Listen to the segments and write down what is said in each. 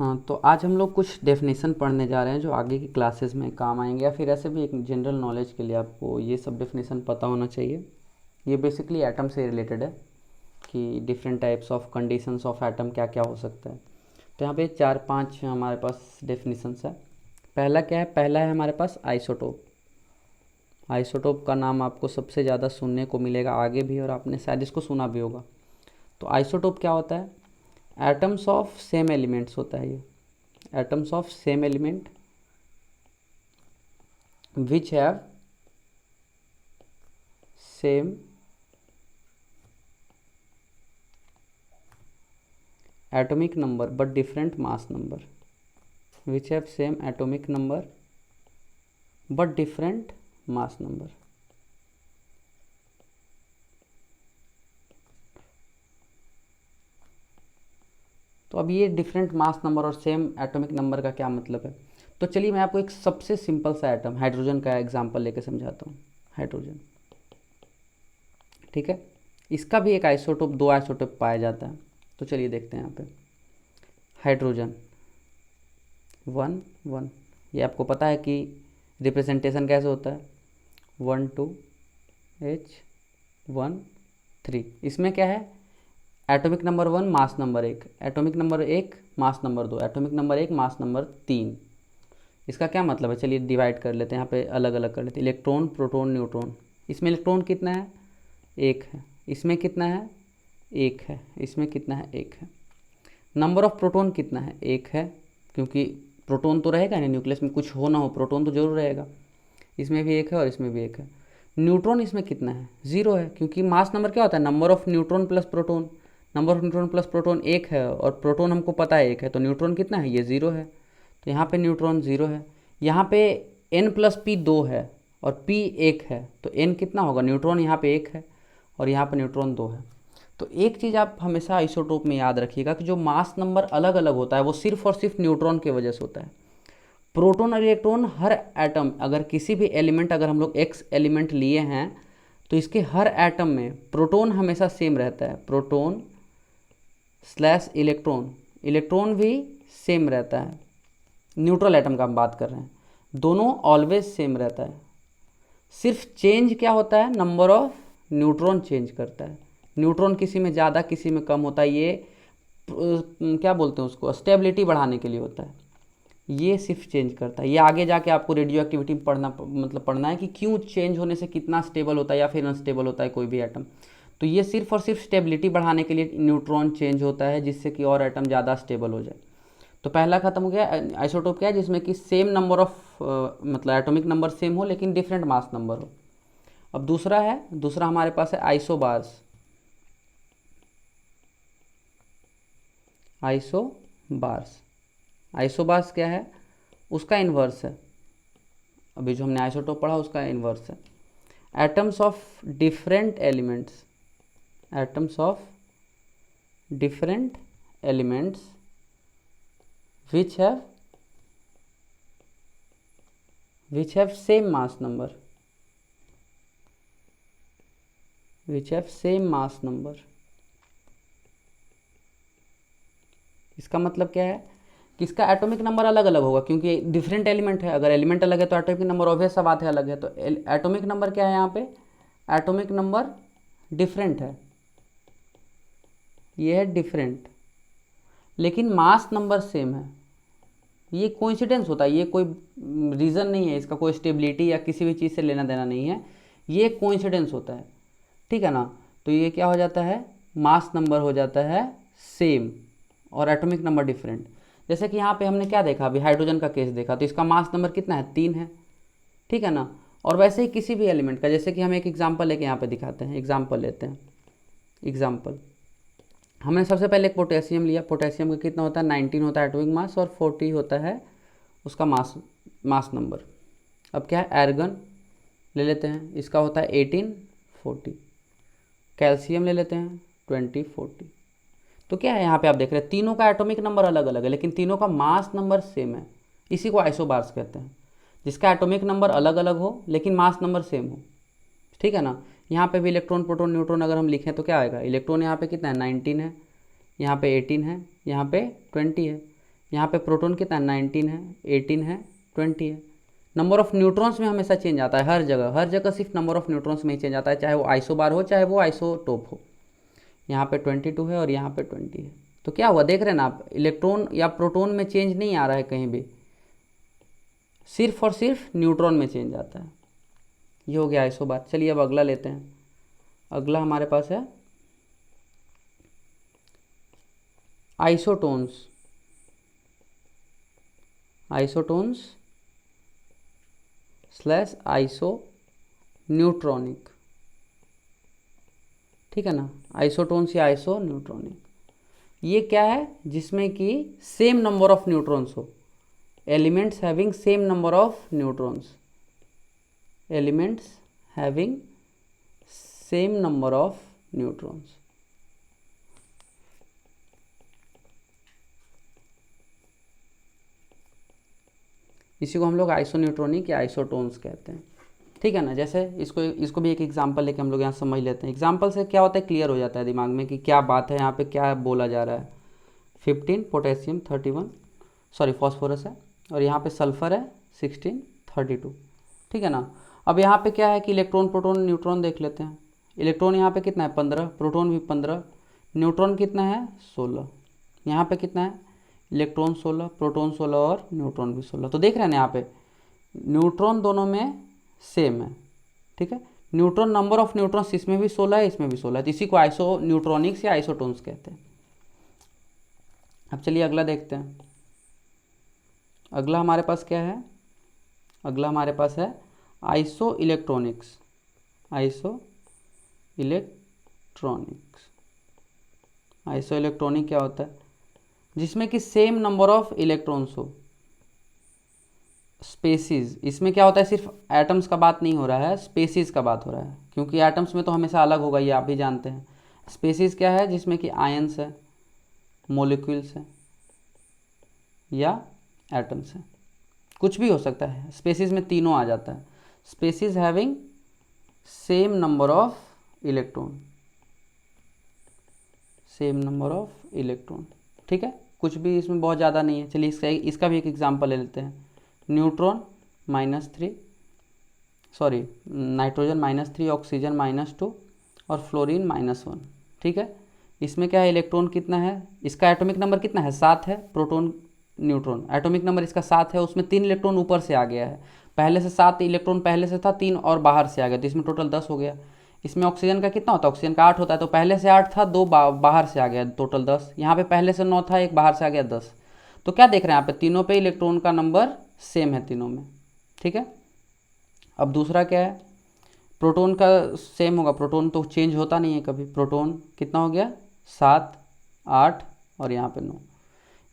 हाँ, तो आज हम लोग कुछ डेफिनेशन पढ़ने जा रहे हैं जो आगे की क्लासेस में काम आएंगे, या फिर ऐसे भी एक जनरल नॉलेज के लिए आपको ये सब डेफिनेशन पता होना चाहिए। ये बेसिकली एटम से रिलेटेड है कि different types of conditions of atom क्या क्या हो सकता है। तो यहाँ पे 4-5 हमारे पास डेफिनेशंस है। पहला क्या है? पहला है हमारे पास आइसोटोप। आइसोटोप का नाम आपको सबसे ज़्यादा सुनने को मिलेगा आगे भी, और आपने शायद इसको सुना भी होगा। तो आइसोटोप क्या होता है? एटम्स ऑफ सेम एलिमेंट्स होता है ये। Atoms of same element which have same atomic number but different mass number, which have same atomic number but different mass number। तो अब ये डिफरेंट मास नंबर और सेम एटॉमिक नंबर का क्या मतलब है? तो चलिए मैं आपको एक सबसे सिंपल सा एटम हाइड्रोजन का एग्जांपल लेके समझाता हूँ। हाइड्रोजन, ठीक है, इसका भी एक आइसोटोप, 2 आइसोटोप पाया जाता है। तो चलिए देखते हैं यहाँ पे। हाइड्रोजन 1 1, ये आपको पता है कि रिप्रेजेंटेशन कैसे होता है, 1 2 H 1 3। इसमें क्या है? Atomic number 1 mass number 1, atomic number 1 mass number 2, atomic number 1 mass number 3। इसका क्या मतलब है? चलिए डिवाइड कर लेते हैं, यहाँ पे अलग अलग कर लेते हैं। Electron, proton, neutron. इसमें इलेक्ट्रॉन कितना है? 1 है। इसमें कितना है? 1 है। इसमें कितना है? 1 है। नंबर ऑफ प्रोटॉन कितना है? 1 है, क्योंकि प्रोटॉन तो रहेगा नहीं, न्यूक्लियस में कुछ हो ना हो प्रोटॉन तो जरूर रहेगा। इसमें भी 1 है और इसमें भी 1 है। न्यूट्रॉन इसमें कितना है? 0 है, क्योंकि मास नंबर क्या होता है? Number of neutron plus proton. Number of neutron plus proton 1 है, और प्रोटॉन हमको पता है 1 है, तो न्यूट्रॉन कितना है? ये 0 है। तो यहाँ पे न्यूट्रॉन 0 है। यहाँ पे n प्लस पी 2 है और p 1 है, तो n कितना होगा? न्यूट्रॉन यहाँ पे 1 है और यहाँ पे न्यूट्रॉन 2 है। तो एक चीज़ आप हमेशा आइसोटोप में याद रखिएगा कि जो मास नंबर अलग अलग होता है वो सिर्फ और सिर्फ न्यूट्रॉन की वजह से होता है। प्रोटॉन और इलेक्ट्रॉन, हर एटम, अगर किसी भी एलिमेंट, अगर हम लोग x एलिमेंट लिए हैं तो इसके हर एटम में प्रोटॉन हमेशा सेम रहता है। प्रोटॉन स्लैश इलेक्ट्रॉन, इलेक्ट्रॉन भी सेम रहता है। न्यूट्रल एटम का हम बात कर रहे हैं, दोनों ऑलवेज सेम रहता है। सिर्फ चेंज क्या होता है? नंबर ऑफ न्यूट्रॉन चेंज करता है। न्यूट्रॉन किसी में ज़्यादा किसी में कम होता है। ये क्या बोलते हैं उसको, स्टेबिलिटी बढ़ाने के लिए होता है। ये सिर्फ चेंज करता है। ये आगे जाके आपको रेडियो एक्टिविटी पढ़ना है कि क्यों चेंज होने से कितना स्टेबल होता है या फिर अनस्टेबल होता है कोई भी एटम। तो ये सिर्फ और सिर्फ स्टेबिलिटी बढ़ाने के लिए न्यूट्रॉन चेंज होता है, जिससे कि और एटम ज़्यादा स्टेबल हो जाए। तो पहला खत्म हो गया। आइसोटोप क्या है? जिसमें कि सेम नंबर ऑफ मतलब एटॉमिक नंबर सेम हो लेकिन डिफरेंट मास नंबर हो। अब दूसरा है, दूसरा हमारे पास है आइसोबार्स। आइसोबार्स, आइसोबार्स क्या है? उसका इन्वर्स है। अभी जो हमने आइसोटोप पढ़ा उसका इन्वर्स है। Atoms of different elements, atoms of different elements which have same mass number, which have same mass number। इसका मतलब क्या है कि इसका एटॉमिक नंबर अलग अलग होगा, क्योंकि डिफरेंट एलिमेंट है। अगर एलिमेंट अलग है तो एटॉमिक नंबर ऑब्वियस सा बात है अलग है। तो एटॉमिक नंबर क्या है यहाँ पे? एटॉमिक नंबर डिफरेंट है, ये है डिफरेंट, लेकिन मास नंबर सेम है। ये कोइंसिडेंस होता है, ये कोई रीज़न नहीं है, इसका कोई स्टेबिलिटी या किसी भी चीज़ से लेना देना नहीं है, ये कोइंसिडेंस होता है, ठीक है ना। तो ये क्या हो जाता है? मास नंबर हो जाता है सेम और एटॉमिक नंबर डिफरेंट। जैसे कि यहाँ पे हमने क्या देखा, अभी हाइड्रोजन का केस देखा, तो इसका मास नंबर कितना है? 3 है, ठीक है ना। और वैसे ही किसी भी एलिमेंट का, जैसे कि हम एक एग्जाम्पल लेके यहाँ पे दिखाते हैं। एग्जाम्पल लेते हैं, एग्जाम्पल हमने सबसे पहले एक पोटेशियम लिया। पोटेशियम का कितना होता है? 19 होता है एटॉमिक मास और 40 होता है उसका मास नंबर। अब क्या है? एर्गन ले लेते हैं, इसका होता है 18 40। कैल्शियम ले लेते हैं 20 40। तो क्या है यहाँ पे आप देख रहे हैं, तीनों का एटॉमिक नंबर अलग अलग है लेकिन तीनों का मास नंबर सेम है। इसी को आइसोबार्स कहते हैं, जिसका एटॉमिक नंबर अलग अलग हो लेकिन मास नंबर सेम हो, ठीक है ना। यहाँ पे भी इलेक्ट्रॉन, प्रोटॉन, न्यूट्रॉन अगर हम लिखें तो क्या आएगा? इलेक्ट्रॉन यहाँ पे कितना है? 19 है, यहाँ पे 18 है, यहाँ पे 20 है। यहाँ पे प्रोटॉन कितना है, 19 है, 18 है, 20 है। नंबर ऑफ न्यूट्रॉन्स में हमेशा चेंज आता है, हर जगह सिर्फ नंबर ऑफ न्यूट्रॉन्स में ही चेंज आता है, चाहे वो आइसोबार हो चाहे वो आइसोटोप हो। यहाँ पे 22 है और यहाँ पे 20 है। तो क्या हुआ, देख रहे हैं ना आप, इलेक्ट्रॉन या प्रोटॉन में चेंज नहीं आ रहा है कहीं भी, सिर्फ और सिर्फ न्यूट्रॉन में चेंज आता है। ये हो गया आइसोबार। चलिए अब अगला लेते हैं। अगला हमारे पास है isotones. Isotones slash iso neutronic, ठीक है ना, आइसोटोन्स या आइसो न्यूट्रॉनिक। ये क्या है, जिसमें कि सेम नंबर ऑफ न्यूट्रॉन्स हो, elements having same number of neutrons, elements having same number of neutrons. इसी को हम लोग आइसोन्यूट्रॉनिक या आइसोटोन्स कहते हैं, ठीक है ना। जैसे इसको भी एक एग्जांपल लेके हम लोग यहाँ समझ लेते हैं। एग्जांपल से क्या होता है, क्लियर हो जाता है दिमाग में कि क्या बात है, यहाँ पे क्या बोला जा रहा है। 15 पोटेशियम 31 सॉरी फॉस्फोरस है, और यहाँ पे सल्फर है 16 32, ठीक है ना। अब यहाँ पे क्या है कि इलेक्ट्रॉन प्रोटॉन न्यूट्रॉन देख लेते हैं। इलेक्ट्रॉन यहाँ पे कितना है 15, प्रोटॉन भी 15, न्यूट्रॉन कितना है 16। यहाँ पे कितना है, इलेक्ट्रॉन 16, प्रोटॉन 16 और न्यूट्रॉन भी 16। तो देख रहे हैं ना यहाँ पे न्यूट्रॉन दोनों में सेम है, ठीक है। न्यूट्रॉन नंबर ऑफ न्यूट्रॉन्स इसमें भी 16 है, इसमें भी 16 है, तो इसी को आइसो न्यूट्रॉनिक्स या आइसोटोन्स कहते हैं। अब चलिए अगला देखते हैं। अगला हमारे पास क्या है, अगला हमारे पास है iso electronics. Iso electronics, iso electronic क्या होता है, जिसमें कि सेम नंबर ऑफ इलेक्ट्रॉन्स हो, स्पेसीज। इसमें क्या होता है, सिर्फ एटम्स का बात नहीं हो रहा है, स्पेसीज का बात हो रहा है, क्योंकि एटम्स में तो हमेशा अलग होगा, ये आप भी जानते हैं। स्पेसीज क्या है, जिसमें कि आयंस है, मॉलिक्यूल्स है या एटम्स है, कुछ भी हो सकता है। स्पेसीज में तीनों आ जाता है। Species having same number of electron, same number of electron, ठीक है। कुछ भी इसमें बहुत ज़्यादा नहीं है। चलिए इसका भी एक एग्जांपल ले लेते हैं। न्यूट्रॉन -3 सॉरी नाइट्रोजन -3, ऑक्सीजन -2 और फ्लोरीन -1, ठीक है। इसमें क्या है, इलेक्ट्रॉन कितना है, इसका एटॉमिक नंबर कितना है 7 है। प्रोटॉन न्यूट्रॉन एटॉमिक नंबर इसका 7 है, उसमें 3 इलेक्ट्रॉन ऊपर से आ गया है, पहले से 7 इलेक्ट्रॉन पहले से था, 3 और बाहर से आ गया, तो इसमें टोटल 10 हो गया। इसमें ऑक्सीजन का कितना होता है, ऑक्सीजन का 8 होता है, तो पहले से 8 था, 2 बाहर से आ गया, टोटल 10। यहाँ पे पहले से 9 था, 1 बाहर से आ गया 10। तो क्या देख रहे हैं यहाँ पे, तीनों पे इलेक्ट्रॉन का नंबर सेम है तीनों में, ठीक है। अब दूसरा क्या है, प्रोटॉन का सेम होगा, प्रोटॉन तो चेंज होता नहीं है कभी। प्रोटॉन कितना हो गया 7 8 और यहाँ पे 9।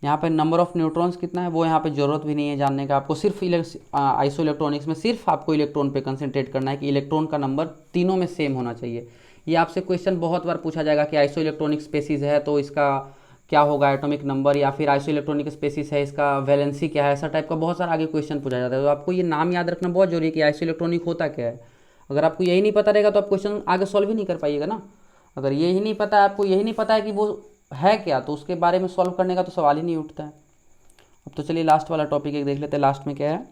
यहाँ पे नंबर ऑफ न्यूट्रॉन्स कितना है वो यहाँ पे ज़रूरत भी नहीं है जानने का आपको, सिर्फ आइसो इलेक्ट्रॉनिक्स में सिर्फ आपको इलेक्ट्रॉन पे कंसंट्रेट करना है कि इलेक्ट्रॉन का नंबर तीनों में सेम होना चाहिए। ये आपसे क्वेश्चन बहुत बार पूछा जाएगा कि आइसो इलेक्ट्रॉनिक स्पेसीज है तो इसका क्या होगा एटॉमिक नंबर, या फिर आइसो इलेक्ट्रॉनिक स्पेसीज है इसका वैलेंसी क्या है, ऐसा टाइप का बहुत सारा आगे क्वेश्चन पूछा जाता है। तो आपको ये नाम याद रखना बहुत जरूरी है कि आइसो इलेक्ट्रॉनिक होता क्या है। अगर आपको यही नहीं पता रहेगा तो आप क्वेश्चन आगे सॉल्व ही नहीं कर पाइएगा ना। अगर यही नहीं पता, आपको यही नहीं पता है कि वो है क्या, तो उसके बारे में सॉल्व करने का तो सवाल ही नहीं उठता है। अब तो चलिए लास्ट वाला टॉपिक एक देख लेते हैं। लास्ट में क्या है,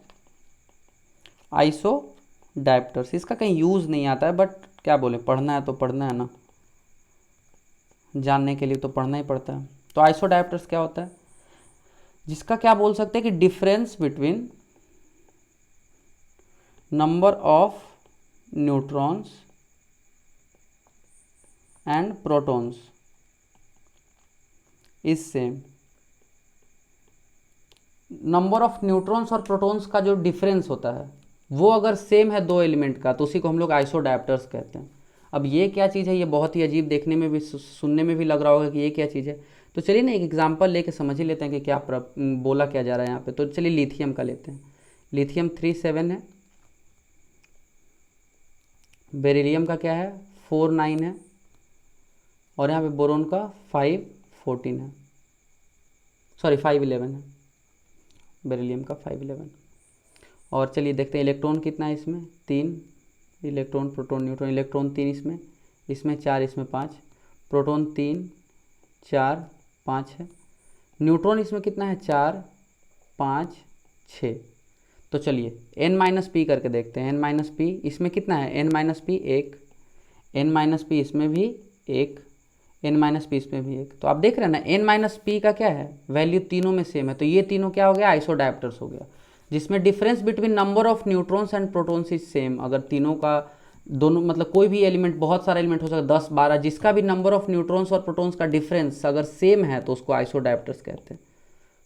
आइसो डायप्टर्स। इसका कहीं यूज़ नहीं आता है, बट क्या बोले, पढ़ना है तो पढ़ना है ना, जानने के लिए तो पढ़ना ही पड़ता है। तो आइसो डायप्टर्स क्या होता है, जिसका क्या बोल सकते हैं कि difference between number of neutrons and protons is same. Number of neutrons और प्रोटॉन्स का जो डिफरेंस होता है वो अगर सेम है दो एलिमेंट का, तो उसी को हम लोग आइसो डायप्टर्स कहते हैं। अब ये क्या चीज़ है, ये बहुत ही अजीब देखने में भी, सुनने में भी लग रहा होगा कि ये क्या चीज़ है। तो चलिए ना एक एग्जांपल लेके समझ ही लेते हैं कि क्या बोला क्या जा रहा है यहाँ पे। तो चलिए लिथियम का लेते हैं। लिथियम 3 7 है, बेरिलियम का क्या है 4 9 है, और यहाँ पे बोरोन का 5 14 है, सॉरी 5 11 है, बेरिलियम का 5 11। और चलिए देखते हैं इलेक्ट्रॉन कितना है इसमें, 3 इलेक्ट्रॉन, प्रोटॉन न्यूट्रॉन। इलेक्ट्रॉन 3 इसमें 4, इसमें 5, प्रोटॉन 3 4 5 है, न्यूट्रॉन इसमें कितना है, 4 5 6। तो चलिए n माइनस पी करके देखते हैं। n माइनस पी इसमें कितना है, n minus P 1, n minus P इसमें भी 1, n माइनस पी इसमें भी 1। तो आप देख रहे हैं ना, n माइनस पी का क्या है, वैल्यू तीनों में सेम है। तो ये तीनों क्या हो गया, आइसोडाइप्टर्स हो गया, जिसमें difference between number of neutrons and protons is same. अगर तीनों का दोनों मतलब कोई भी एलिमेंट, बहुत सारा एलिमेंट हो सकता है 10 12, जिसका भी नंबर ऑफ न्यूट्रॉन्स और प्रोटॉन्स का डिफरेंस अगर सेम है तो उसको आइसोडाइप्टर्स कहते हैं।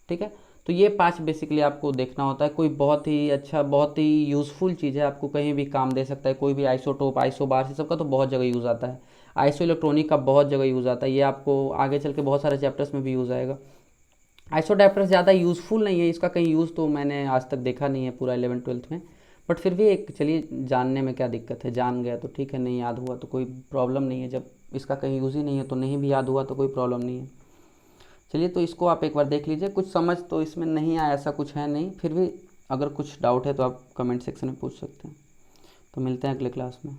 ठीक है, तो ये 5 बेसिकली आपको देखना होता है। कोई बहुत ही अच्छा, बहुत ही यूज़फुल चीज़ है, आपको कहीं भी काम दे सकता है। कोई भी आइसोटोप, आइसोबार, ये सब का तो बहुत जगह यूज़ आता है। आइसो इलेक्ट्रॉनिक का बहुत जगह यूज़ आता है। ये आपको आगे चल के बहुत सारे चैप्टर्स में भी यूज़ आएगा। आइसोडाइप्टर्स ज़्यादा यूज़फुल नहीं है, इसका कहीं यूज़ तो मैंने आज तक देखा नहीं है पूरा 11th 12th में, बट फिर भी एक चलिए जानने में क्या दिक्कत है, जान गया तो ठीक है, नहीं याद हुआ तो कोई प्रॉब्लम नहीं है। जब इसका कहीं यूज़ ही नहीं है तो नहीं भी याद हुआ तो कोई प्रॉब्लम नहीं है। चलिए, तो इसको आप एक बार देख लीजिए। कुछ समझ तो इसमें नहीं आया, ऐसा कुछ है नहीं, फिर भी अगर कुछ डाउट है तो आप कमेंट सेक्शन में पूछ सकते हैं। तो मिलते हैं अगले क्लास में।